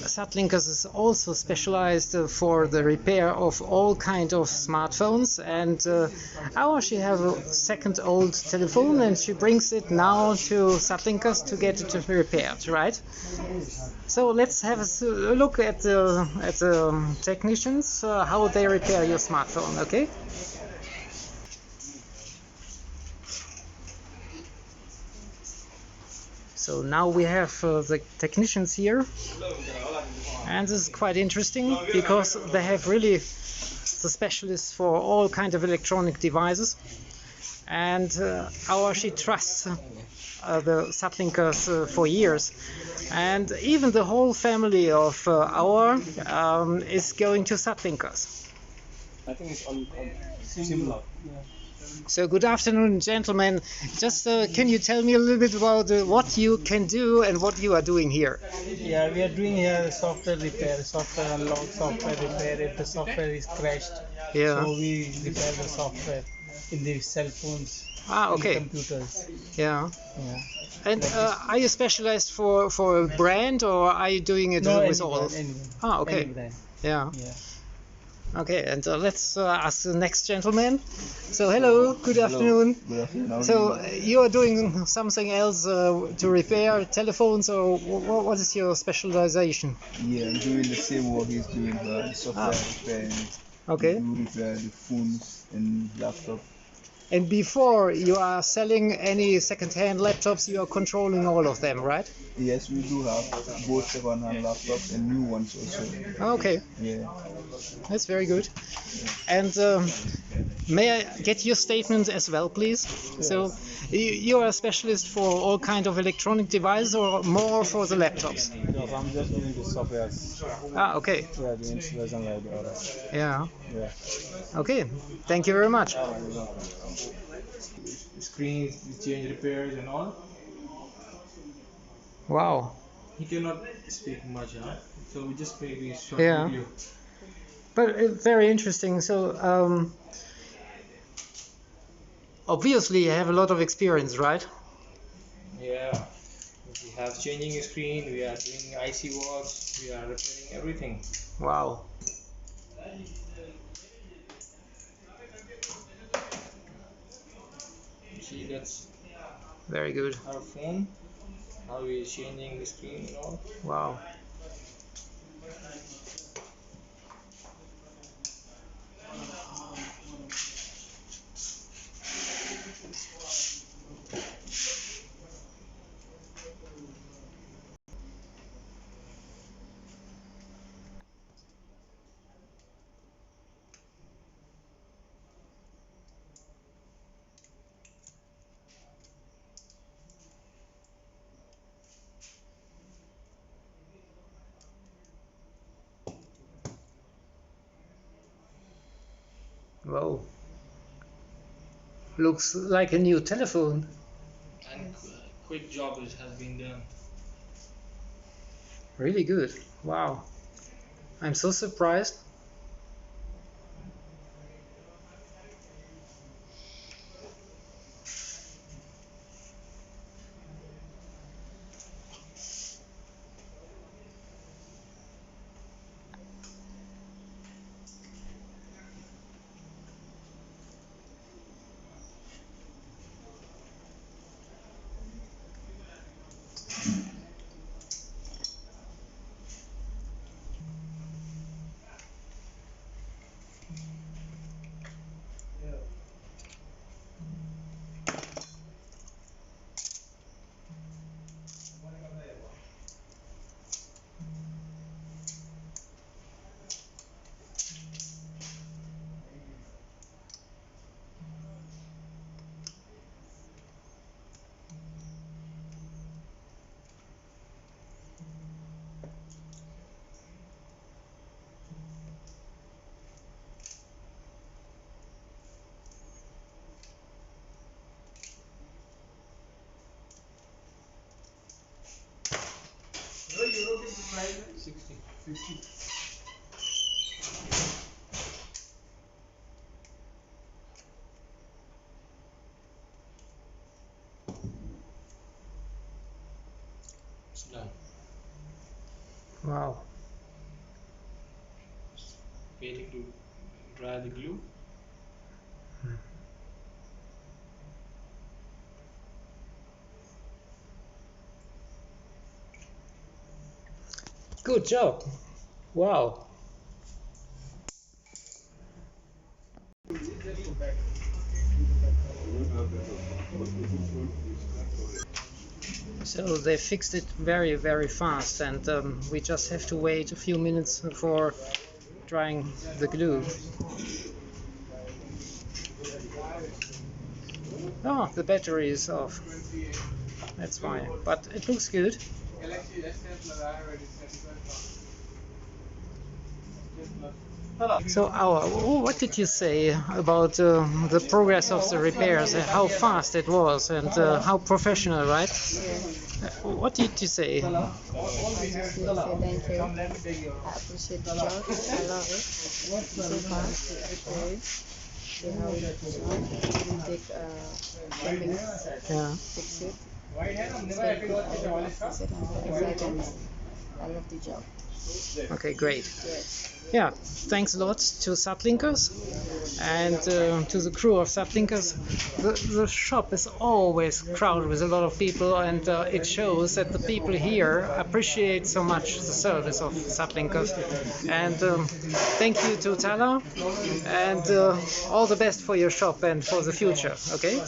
SATLINKERS is also specialized for the repair of all kind of smartphones, and Awa, she have a second old telephone and she brings it now to SATLINKERS to get it repaired, right? So let's have a look at the technicians, how they repair your smartphone, okay? So now we have the technicians here, and this is quite interesting because they have really the specialists for all kinds of electronic devices, and Awa, she trusts the SATLINKERS for years, and even the whole family of Awa is going to SATLINKERS. I think it's on similar. Yeah. So good afternoon, gentlemen. Just can you tell me a little bit about what you can do and what you are doing here? Yeah, we are doing here software repair, software unlock, software repair if the software is crashed. Yeah. So we repair the software in the cell phones, okay. in the computers. Yeah. Yeah. And are you specialized for a brand, or are you doing it with all? Okay. Any brand. Yeah. Yeah. Okay, and let's ask the next gentleman. So hello, good afternoon. Good afternoon. So you are doing something else to repair telephones, or what is your specialization? Yeah, I'm doing the same work he's doing, the software repairing. Okay. We do repair the phones and laptop. And before you are selling any second-hand laptops, you are controlling all of them, right? Yes, we do have both second-hand laptops and new ones also. Okay. Yeah. That's very good. And may I get your statement as well, please? Yes. So you are a specialist for all kind of electronic devices, or more for the laptops? No, I'm just doing the software. Okay. Yeah, the installation like the others. Yeah. Yeah. Okay. Thank you very much. Screens, change repairs and all. Wow. He cannot speak much, huh? So we just make a short Yeah. video. But very interesting. So obviously you have a lot of experience, right? Yeah. We have changing a screen, we are doing IC works, we are repairing everything. Wow. See, that's Very good. our phone. How we are changing the screen and all. Wow. Whoa. Looks like a new telephone. And quick job has been done. Really good. Wow. I'm so surprised. Euro 60, 50. It's done. Wow. Waiting to dry the glue. Good job. Wow. So they fixed it very, very fast, and we just have to wait a few minutes for drying the glue. Oh, the battery is off. That's why. But it looks good. So, Awa, what did you say about the progress of the repairs, how fast it was, and how professional, right? What did you say? I just need to say thank you. I appreciate the job. I love it. So fast, great. See how we take things, Yeah. fix it. It's very good. I don't fix it. I'm very excited. I love the job. Okay, great. Yes. Yeah, thanks a lot to SATLINKERS and to the crew of SATLINKERS. The shop is always crowded with a lot of people, and it shows that the people here appreciate so much the service of SATLINKERS. And thank you to Tala, and all the best for your shop and for the future. Okay?